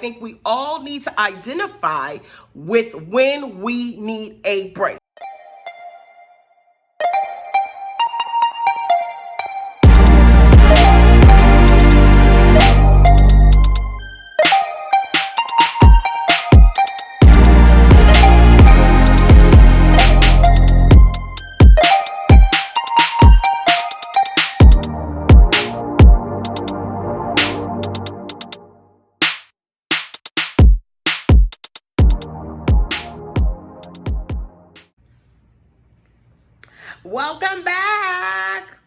think we all need to identify with when we need a break. Welcome back.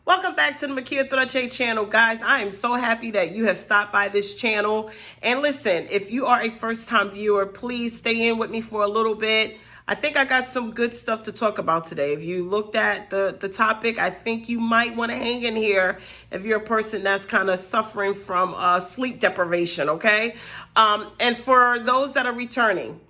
Welcome back to the Mikia Troche channel, guys. I am so happy that you have stopped by this channel. And listen, if you are a first-time viewer, please stay in with me for a little bit. I think I got some good stuff to talk about today. If you looked at the topic, I think you might want to hang in here if you're a person that's kind of suffering from sleep deprivation, okay? And for those that are returning,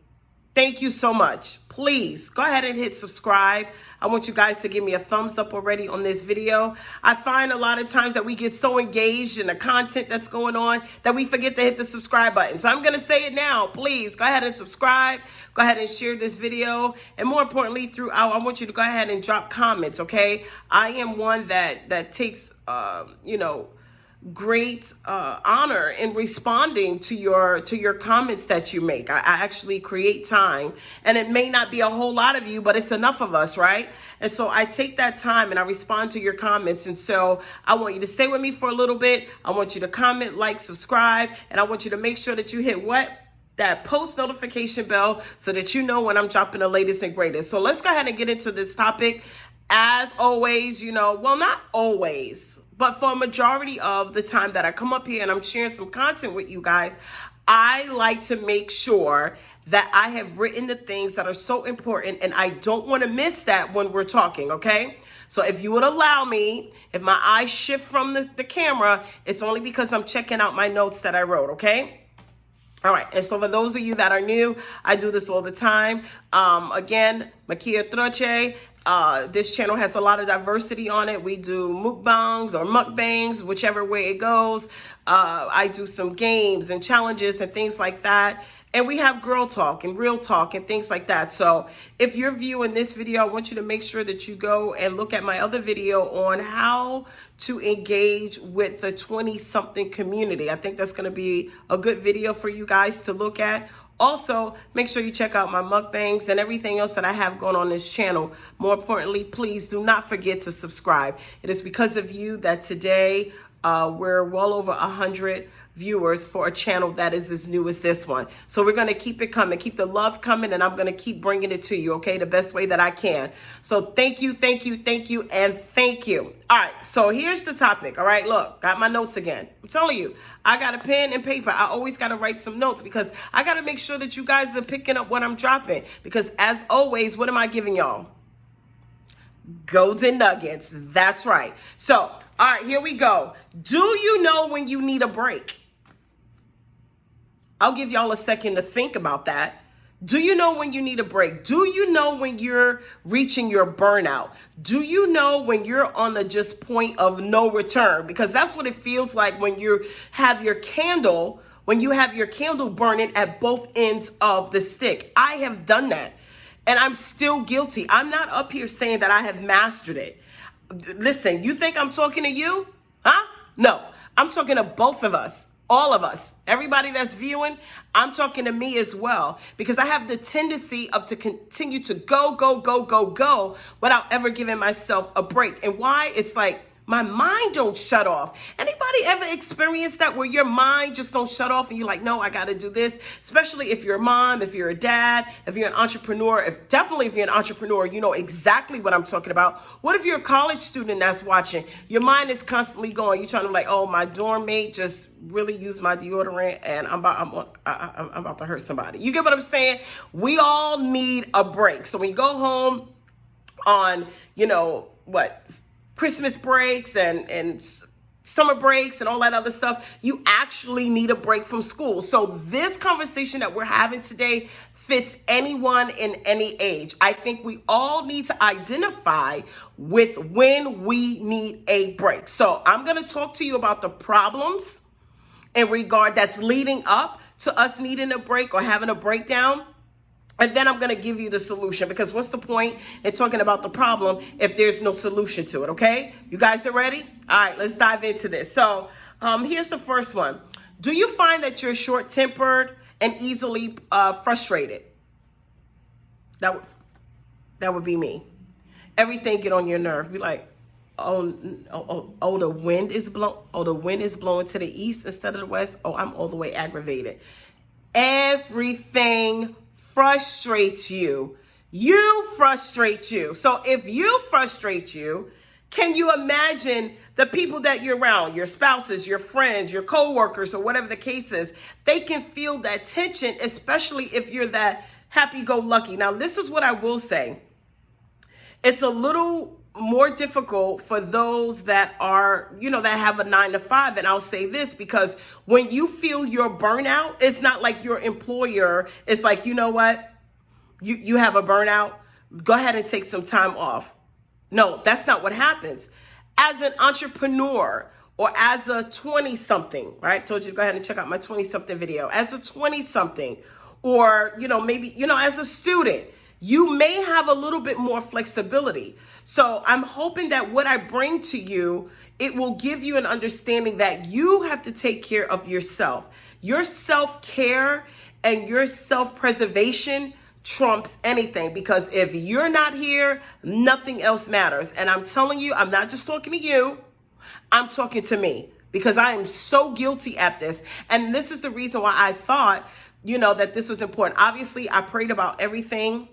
thank you so much. Please go ahead and hit subscribe. I want you guys to give me a thumbs up already on this video. I find a lot of times that we get so engaged in the content that's going on that we forget to hit the subscribe button. So I'm going to say it now. Please go ahead and subscribe. Go ahead and share this video. And more importantly, throughout, I want you to go ahead and drop comments, okay? I am one that takes, great honor in responding to your comments that you make. I actually create time, and it may not be a whole lot of you, but it's enough of us, right? And so I take that time and I respond to your comments. And so I want you to stay with me for a little bit. I want you to comment, like, subscribe, and I want you to make sure that you hit that post notification bell so that you know when I'm dropping the latest and greatest. So let's go ahead and get into this topic. As always, well, not always, but for a majority of the time that I come up here and I'm sharing some content with you guys, I like to make sure that I have written the things that are so important, and I don't want to miss that when we're talking, okay? So if you would allow me, if my eyes shift from the camera, it's only because I'm checking out my notes that I wrote, okay? All right, and so for those of you that are new, I do this all the time. Again, Mikia Troche. This channel has a lot of diversity on it. We do mukbangs or mukbangs, whichever way it goes. I do some games and challenges and things like that. And we have girl talk and real talk and things like that. So if you're viewing this video, I want you to make sure that you go and look at my other video on how to engage with the 20-something community. I think that's going to be a good video for you guys to look at. Also, make sure you check out my mukbangs and everything else that I have going on this channel. More importantly, please do not forget to subscribe. It is because of you that today we're well over 100 viewers for a channel that is as new as this one. So we're going to keep it coming, keep the love coming, and I'm going to keep bringing it to you, okay, the best way that I can. So thank you, thank you, thank you, and thank you. All right, so here's the topic, all right? Look, got my notes again. I'm telling you, I got a pen and paper. I always got to write some notes because I got to make sure that you guys are picking up what I'm dropping, because as always, what am I giving y'all? Golden nuggets. That's right. So, all right, here we go. Do you know when you need a break? I'll give y'all a second to think about that. Do you know when you need a break? Do you know when you're reaching your burnout? Do you know when you're on the just point of no return? Because that's what it feels like when you have your candle, burning at both ends of the stick. I have done that, and I'm still guilty. I'm not up here saying that I have mastered it. Listen, you think I'm talking to you? Huh? No, I'm talking to both of us, all of us. Everybody that's viewing, I'm talking to me as well, because I have the tendency to continue to go without ever giving myself a break. And why? It's like my mind don't shut off. Anybody ever experienced that where your mind just don't shut off and you're like, no, I got to do this? Especially if you're a mom, if you're a dad, if you're an entrepreneur, if you're an entrepreneur, you know exactly what I'm talking about. What if you're a college student that's watching? Your mind is constantly going. You're trying to like, oh, my dorm mate just really used my deodorant and I'm about to hurt somebody. You get what I'm saying? We all need a break. So when you go home on, Christmas breaks and summer breaks and all that other stuff, you actually need a break from school. So this conversation that we're having today fits anyone in any age. I think we all need to identify with when we need a break. So I'm going to talk to you about the problems in regard that's leading up to us needing a break or having a breakdown. And then I'm going to give you the solution, because what's the point in talking about the problem if there's no solution to it, okay? You guys are ready? All right, let's dive into this. So here's the first one. Do you find that you're short-tempered and easily frustrated? That would be me. Everything get on your nerve. Be like, oh, the wind is blowing to the east instead of the west. Oh, I'm all the way aggravated. Everything frustrates you. You frustrate you. So if you frustrate you, can you imagine the people that you're around, your spouses, your friends, your coworkers, or whatever the case is? They can feel that tension, especially if you're that happy-go-lucky. Now, this is what I will say. It's a little more difficult for those that are, that have a 9 to 5. And I'll say this, because when you feel your burnout, it's not like your employer. It's like, you know what? You have a burnout. Go ahead and take some time off. No, that's not what happens. As an entrepreneur or as a 20-something, right? I told you to go ahead and check out my 20-something video. As a 20-something, or, maybe, as a student, you may have a little bit more flexibility. So I'm hoping that what I bring to you, it will give you an understanding that you have to take care of yourself. Your self-care and your self-preservation trumps anything, because if you're not here, nothing else matters. And I'm telling you, I'm not just talking to you, I'm talking to me, because I am so guilty at this. And this is the reason why I thought, that this was important. Obviously, I prayed about everything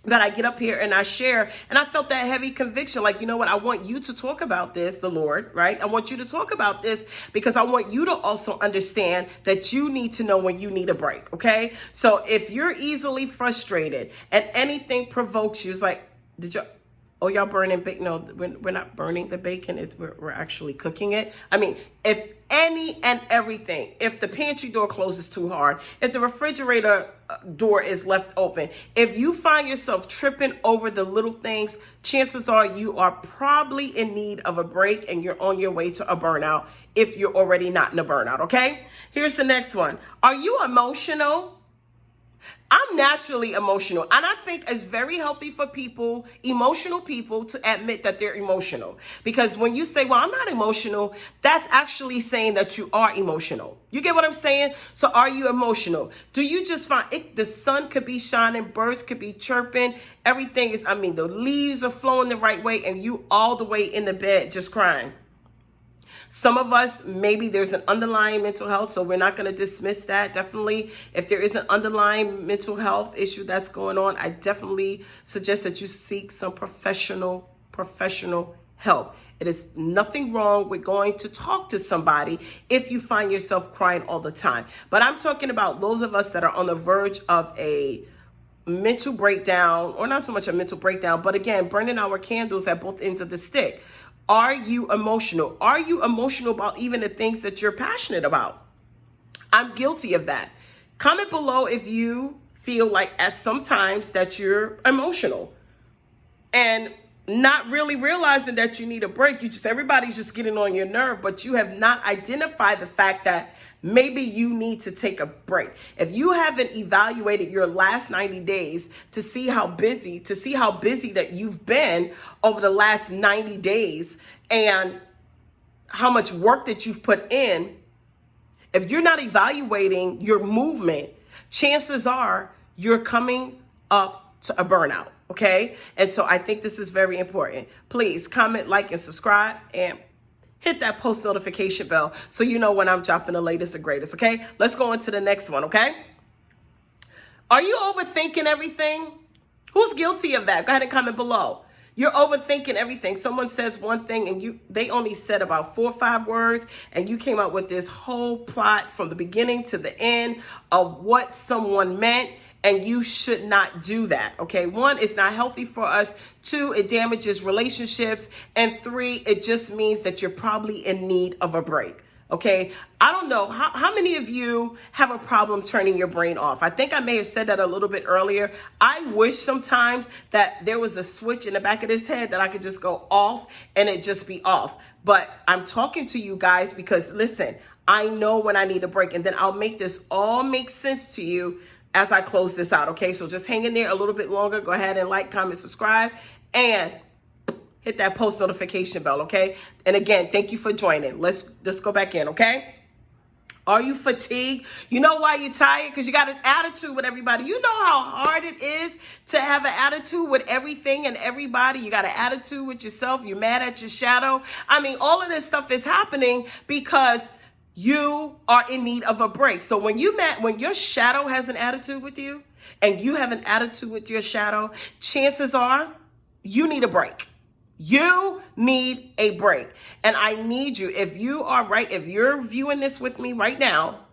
that I get up here and I share. And I felt that heavy conviction, like, you know what? I want you to talk about this, the Lord, right? I want you to talk about this because I want you to also understand that you need to know when you need a break, okay? So if you're easily frustrated and anything provokes you, it's like, y'all burning bacon? No, we're not burning the bacon. We're actually cooking it. I mean, if any and everything, if the pantry door closes too hard, if the refrigerator door is left open, if you find yourself tripping over the little things, chances are you are probably in need of a break and you're on your way to a burnout if you're already not in a burnout, okay? Here's the next one. Are you emotional? I'm naturally emotional, and I think it's very healthy for emotional people, to admit that they're emotional. Because when you say, well, I'm not emotional, that's actually saying that you are emotional. You get what I'm saying? So are you emotional? Do you just find the sun could be shining, birds could be chirping, everything is, the leaves are flowing the right way, and you all the way in the bed just crying? Some of us, maybe there's an underlying mental health, so we're not going to dismiss that. Definitely, if there is an underlying mental health issue that's going on, I definitely suggest that you seek some professional help. It is nothing wrong with going to talk to somebody if you find yourself crying all the time. But I'm talking about those of us that are on the verge of a mental breakdown, or not so much a mental breakdown, but again, burning our candles at both ends of the stick. Are you emotional? Are you emotional about even the things that you're passionate about? I'm guilty of that. Comment below if you feel like at some times that you're emotional and not really realizing that you need a break. Everybody's just getting on your nerve, but you have not identified the fact that maybe you need to take a break. If you haven't evaluated your last 90 days to see how busy that you've been over the last 90 days and how much work that you've put in, if you're not evaluating your movement, chances are you're coming up to a burnout, okay? And so I think this is very important. Please comment, like, and subscribe, and hit that post notification bell so you know when I'm dropping the latest and greatest, okay? Let's go on to the next one, okay? Are you overthinking everything? Who's guilty of that? Go ahead and comment below. You're overthinking everything. Someone says one thing and they only said about 4 or 5 words, and you came up with this whole plot from the beginning to the end of what someone meant. And you should not do that, okay? 1, it's not healthy for us. 2, it damages relationships. And 3, it just means that you're probably in need of a break, okay? I don't know, how many of you have a problem turning your brain off? I think I may have said that a little bit earlier. I wish sometimes that there was a switch in the back of this head that I could just go off and it just be off. But I'm talking to you guys because, listen, I know when I need a break, and then I'll make this all make sense to you as I close this out, okay? So just hang in there a little bit longer. Go ahead and like, comment, subscribe, and hit that post notification bell, okay? And again, thank you for joining. Let's go back in, okay? Are you fatigued? You know why you're tired? Because you got an attitude with everybody. You know how hard it is to have an attitude with everything and everybody. You got an attitude with yourself. You're mad at your shadow. I mean, all of this stuff is happening because you are in need of a break. So when your shadow has an attitude with you and you have an attitude with your shadow, chances are you need a break. You need a break. And I need you, if you're viewing this with me right now,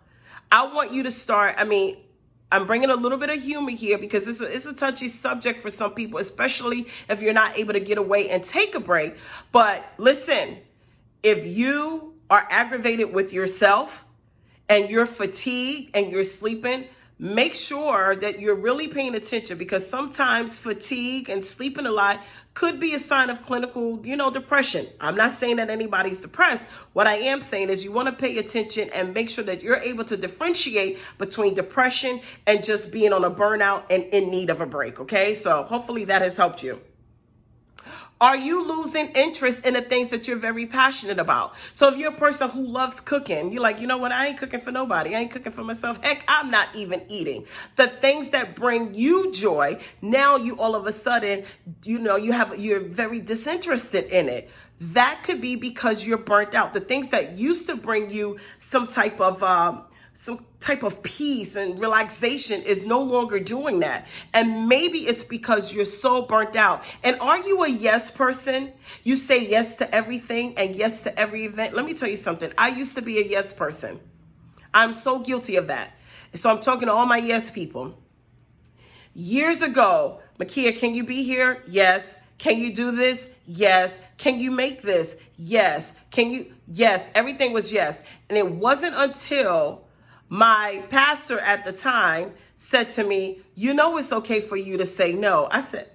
I want you to start, I'm bringing a little bit of humor here because it's a touchy subject for some people, especially if you're not able to get away and take a break. But listen, if you are aggravated with yourself and you're fatigued and you're sleeping, make sure that you're really paying attention, because sometimes fatigue and sleeping a lot could be a sign of clinical, depression. I'm not saying that anybody's depressed. What I am saying is you want to pay attention and make sure that you're able to differentiate between depression and just being on a burnout and in need of a break, okay? So hopefully that has helped you. Are you losing interest in the things that you're very passionate about? So if you're a person who loves cooking, you're like, you know what? I ain't cooking for nobody. I ain't cooking for myself. Heck, I'm not even eating. The things that bring you joy, now you all of a sudden, you're very disinterested in it. That could be because you're burnt out. The things that used to bring you some type of peace and relaxation is no longer doing that. And maybe it's because you're so burnt out. And are you a yes person? You say yes to everything and yes to every event. Let me tell you something. I used to be a yes person. I'm so guilty of that. So I'm talking to all my yes people. Years ago, Mikia, can you be here? Yes. Can you do this? Yes. Can you make this? Yes. Yes. Everything was yes. And it wasn't until my pastor at the time said to me, it's okay for you to say no. I said,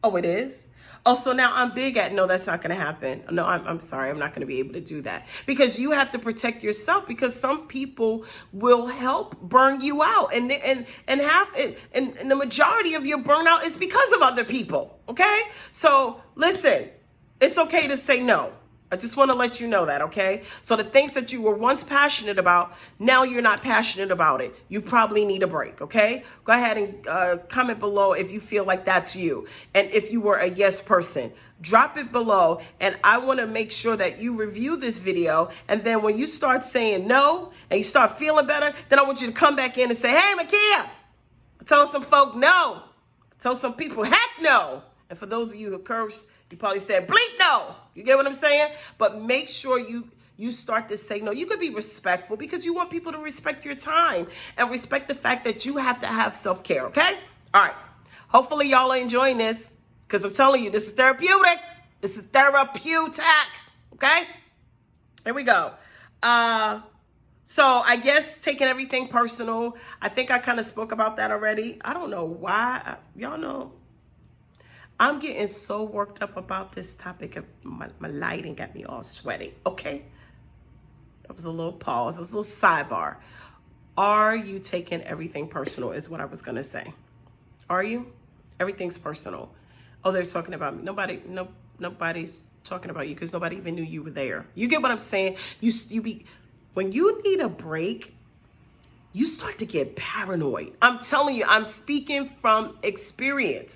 oh, it is? Oh, so now I'm big at, no, that's not going to happen. No, I'm sorry. I'm not going to be able to do that. Because you have to protect yourself, because some people will help burn you out. And the majority of your burnout is because of other people. Okay? So listen, it's okay to say no. I just want to let you know that, okay? So the things that you were once passionate about, now you're not passionate about it. You probably need a break, okay? Go ahead and comment below if you feel like that's you. And if you were a yes person, drop it below. And I want to make sure that you review this video. And then when you start saying no and you start feeling better, then I want you to come back in and say, hey, Mikia, I told some folk no. I told some people, heck no. And for those of you who cursed, you probably said, bleep no. You get what I'm saying? But make sure you start to say no. You could be respectful, because you want people to respect your time and respect the fact that you have to have self-care, okay? All right. Hopefully y'all are enjoying this, because I'm telling you, this is therapeutic. This is therapeutic, okay? Here we go. So I guess taking everything personal, I think I kind of spoke about that already. I don't know why. Y'all know. I'm getting so worked up about this topic. My lighting got me all sweaty. Okay. That was a little pause. It was a little sidebar. Are you taking everything personal is what I was going to say. Are you? Everything's personal. Oh, they're talking about me. Nobody's talking about you, because nobody even knew you were there. You get what I'm saying? When you need a break, you start to get paranoid. I'm telling you, I'm speaking from experience.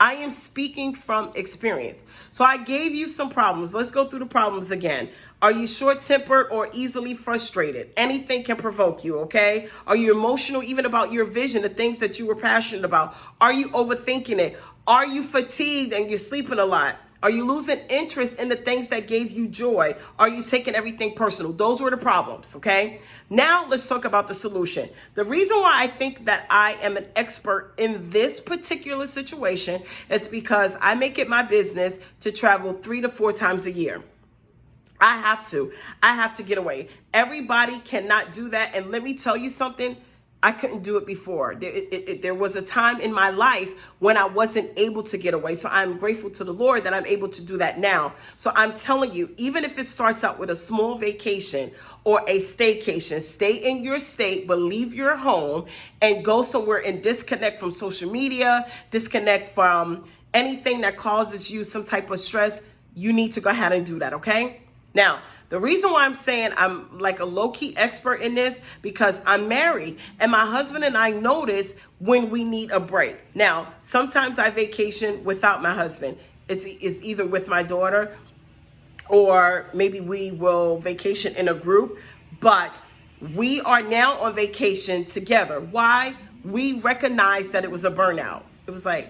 I am speaking from experience. So I gave you some problems. Let's go through the problems again. Are you short-tempered or easily frustrated? Anything can provoke you, okay? Are you emotional even about your vision, the things that you were passionate about? Are you overthinking it? Are you fatigued and you're sleeping a lot? Are you losing interest in the things that gave you joy? Are you taking everything personal? Those were the problems, okay? Now let's talk about the solution. The reason why I think that I am an expert in this particular situation is because I make it my business to travel 3 to 4 times a year. I have to get away. Everybody cannot do that. And let me tell you something. I couldn't do it before. There was a time in my life when I wasn't able to get away. So I'm grateful to the Lord that I'm able to do that now. So I'm telling you, even if it starts out with a small vacation or a staycation, stay in your state, but leave your home and go somewhere and disconnect from social media, disconnect from anything that causes you some type of stress. You need to go ahead and do that, okay? Now, the reason why I'm saying I'm like a low-key expert in this, because I'm married and my husband and I notice when we need a break. Now, sometimes I vacation without my husband. It's either with my daughter or maybe we will vacation in a group, but we are now on vacation together. Why? We recognized that it was a burnout. It was like,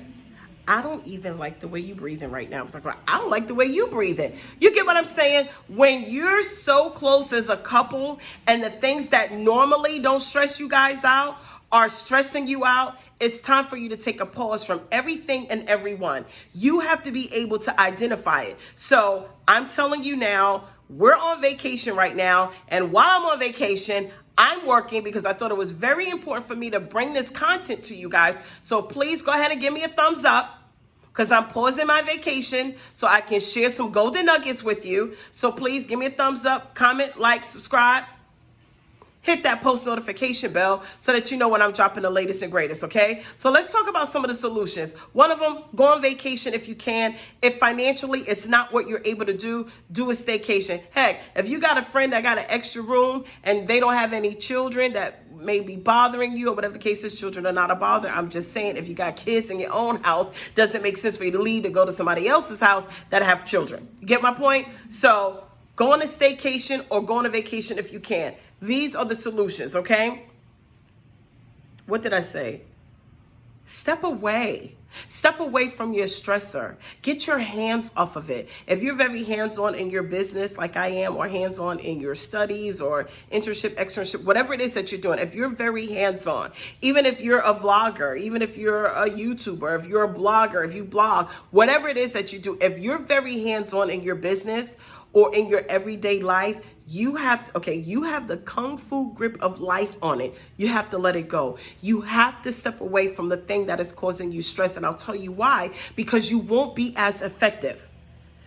I don't even like the way you breathing right now. I was like, well, I don't like the way you breathing. You get what I'm saying? When you're so close as a couple and the things that normally don't stress you guys out are stressing you out, it's time for you to take a pause from everything and everyone. You have to be able to identify it. So I'm telling you now, we're on vacation right now. And while I'm on vacation, I'm working because I thought it was very important for me to bring this content to you guys. So please go ahead and give me a thumbs up, because I'm pausing my vacation so I can share some golden nuggets with you. So please give me a thumbs up, comment, like, subscribe. Hit that post notification bell so that you know when I'm dropping the latest and greatest, okay? So let's talk about some of the solutions. One of them, go on vacation if you can. If financially it's not what you're able to do a staycation. Heck, if you got a friend that got an extra room and they don't have any children that may be bothering you or whatever the case is, children are not a bother. I'm just saying, if you got kids in your own house, doesn't make sense for you to leave to go to somebody else's house that have children. You get my point? So go on a staycation or go on a vacation if you can. These are the solutions, okay? What did I say? Step away. Step away from your stressor. Get your hands off of it. If you're very hands-on in your business like I am, or hands-on in your studies or internship, externship, whatever it is that you're doing, if you're very hands-on, even if you're a vlogger, even if you're a YouTuber, if you're a blogger, if you blog, whatever it is that you do, if you're very hands-on in your business or in your everyday life, you have the kung fu grip of life on it. You have to let it go. You have to step away from the thing that is causing you stress. And I'll tell you why, because you won't be as effective.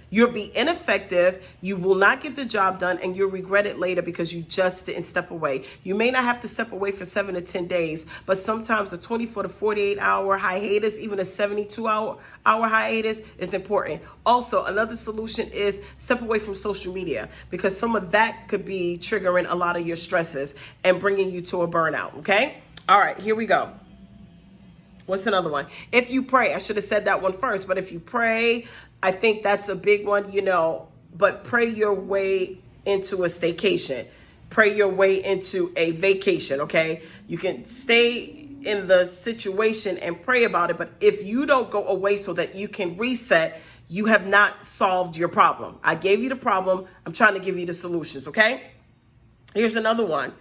You'll be ineffective, you will not get the job done, and you'll regret it later because you just didn't step away. You may not have to step away for 7 to 10 days, but sometimes a 24 to 48 hour hiatus, even a 72-hour hiatus is important. Also, another solution is step away from social media, because some of that could be triggering a lot of your stresses and bringing you to a burnout, okay? All right, here we go. What's another one? If you pray, I should have said that one first, but if you pray, I think that's a big one, but pray your way into a staycation. Pray your way into a vacation, okay? You can stay in the situation and pray about it, but if you don't go away so that you can reset, you have not solved your problem. I gave you the problem. I'm trying to give you the solutions, okay? Here's another one.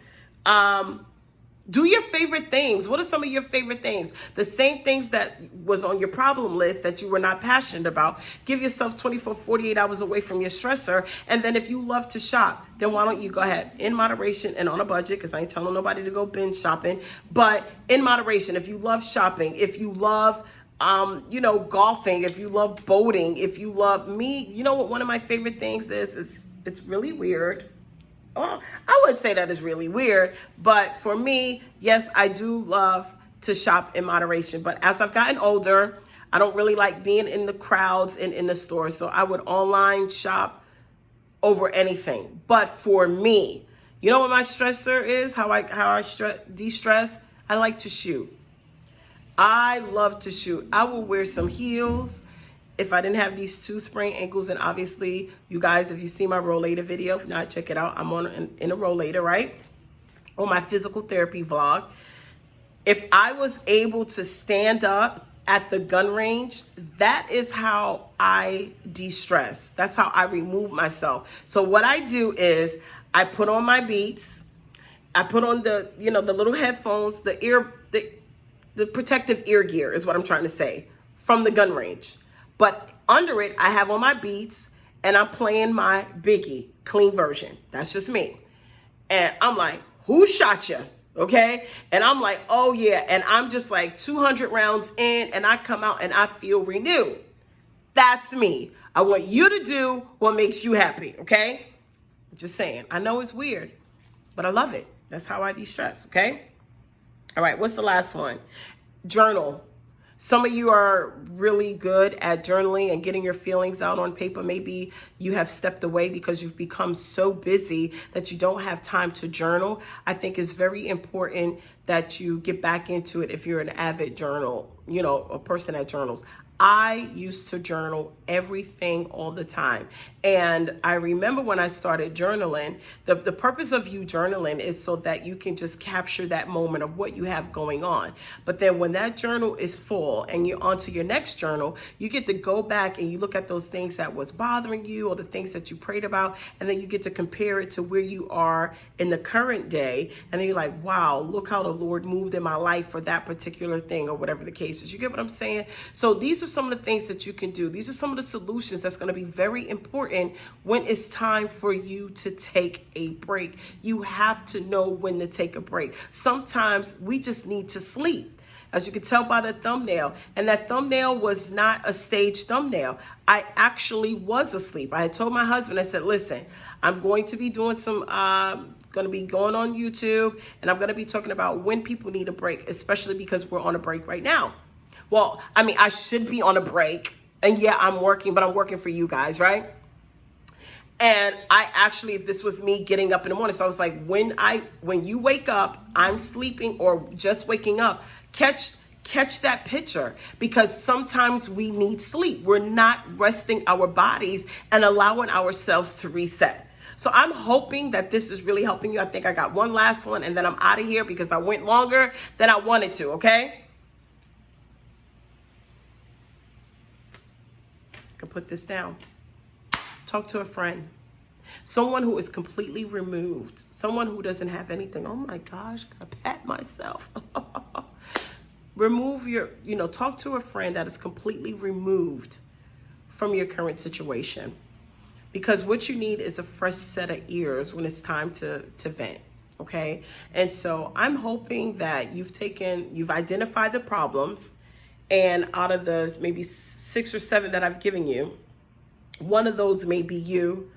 Do your favorite things. What are some of your favorite things? The same things that was on your problem list that you were not passionate about. Give yourself 24, 48 hours away from your stressor. And then if you love to shop, then why don't you go ahead in moderation and on a budget, because I ain't telling nobody to go binge shopping, but in moderation. If you love shopping, if you love golfing, if you love boating, if you love me, you know what one of my favorite things is? It's really weird. Oh, I would say that is really weird, but for me, yes, I do love to shop in moderation. But as I've gotten older, I don't really like being in the crowds and in the stores. So I would online shop over anything. But for me, you know what my stressor is? How I de-stress? I like to shoot. I love to shoot. I will wear some heels if I didn't have these 2 sprained ankles. And obviously, you guys, if you see my rollator video, if not, check it out. I'm in a rollator, right? On my physical therapy vlog. If I was able to stand up at the gun range, that is how I de-stress. That's how I remove myself. So what I do is I put on my beats. I put on the little headphones, the protective ear gear is what I'm trying to say, from the gun range. But under it, I have on my beats and I'm playing my Biggie clean version. That's just me. And I'm like, who shot you? Okay. And I'm like, oh yeah. And I'm just like 200 rounds in and I come out and I feel renewed. That's me. I want you to do what makes you happy. Okay. Just saying. I know it's weird, but I love it. That's how I de-stress. Okay. All right. What's the last one? Journal. Some of you are really good at journaling and getting your feelings out on paper. Maybe you have stepped away because you've become so busy that you don't have time to journal. I think it's very important that you get back into it if you're an avid journal, a person that journals. I used to journal everything all the time. And I remember when I started journaling, the purpose of you journaling is so that you can just capture that moment of what you have going on. But then when that journal is full and you're on to your next journal, you get to go back and you look at those things that was bothering you or the things that you prayed about. And then you get to compare it to where you are in the current day. And then you're like, wow, look how the Lord moved in my life for that particular thing or whatever the case is. You get what I'm saying? So these are some of the things that you can do. These are some of the solutions that's going to be very important when it's time for you to take a break. You have to know when to take a break. Sometimes we just need to sleep. As you can tell by the thumbnail, and that thumbnail was not a staged thumbnail. I actually was asleep. I had told my husband, I said, listen, I'm going to be doing going to be going on YouTube, and I'm going to be talking about when people need a break, especially because we're on a break right now. Well, I mean, I should be on a break, and yeah, I'm working, but I'm working for you guys, right? And this was me getting up in the morning. So I was like, when you wake up, I'm sleeping or just waking up, catch that picture, because sometimes we need sleep. We're not resting our bodies and allowing ourselves to reset. So I'm hoping that this is really helping you. I think I got one last one and then I'm out of here because I went longer than I wanted to. Okay. I can put this down. Talk to a friend, someone who is completely removed, someone who doesn't have anything. Oh my gosh, I pat myself. Talk to a friend that is completely removed from your current situation, because what you need is a fresh set of ears when it's time to vent. Okay. And so I'm hoping that you've identified the problems, and out of the maybe 6 or 7 that I've given you, one of those may be you.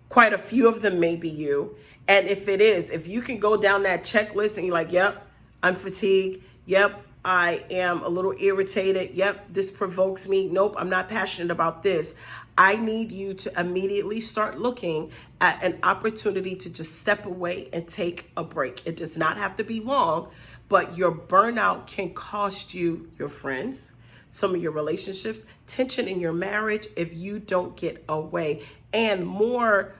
Quite a few of them may be you. And if you can go down that checklist and you're like, yep, I'm fatigued. Yep, I am a little irritated. Yep, this provokes me. Nope, I'm not passionate about this. I need you to immediately start looking at an opportunity to just step away and take a break. It does not have to be long, but your burnout can cost you your friends, some of your relationships, tension in your marriage if you don't get away, and more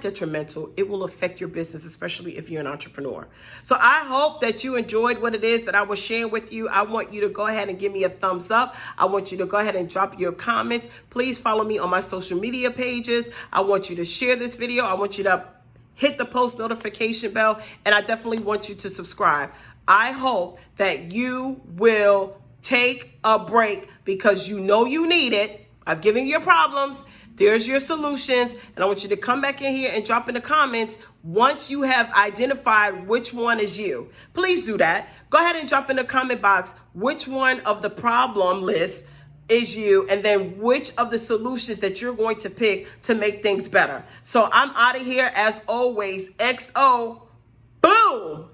detrimental, it will affect your business, especially if you're an entrepreneur. So I hope that you enjoyed what it is that I was sharing with you. I want you to go ahead and give me a thumbs up. I want you to go ahead and drop your comments. Please follow me on my social media pages. I want you to share this video. I want you to hit the post notification bell, and I definitely want you to subscribe. I hope that you will take a break because you know you need it. I've given you your problems. There's your solutions. And I want you to come back in here and drop in the comments once you have identified which one is you. Please do that. Go ahead and drop in the comment box which one of the problem list is you, and then which of the solutions that you're going to pick to make things better. So I'm out of here. As always, XO, boom.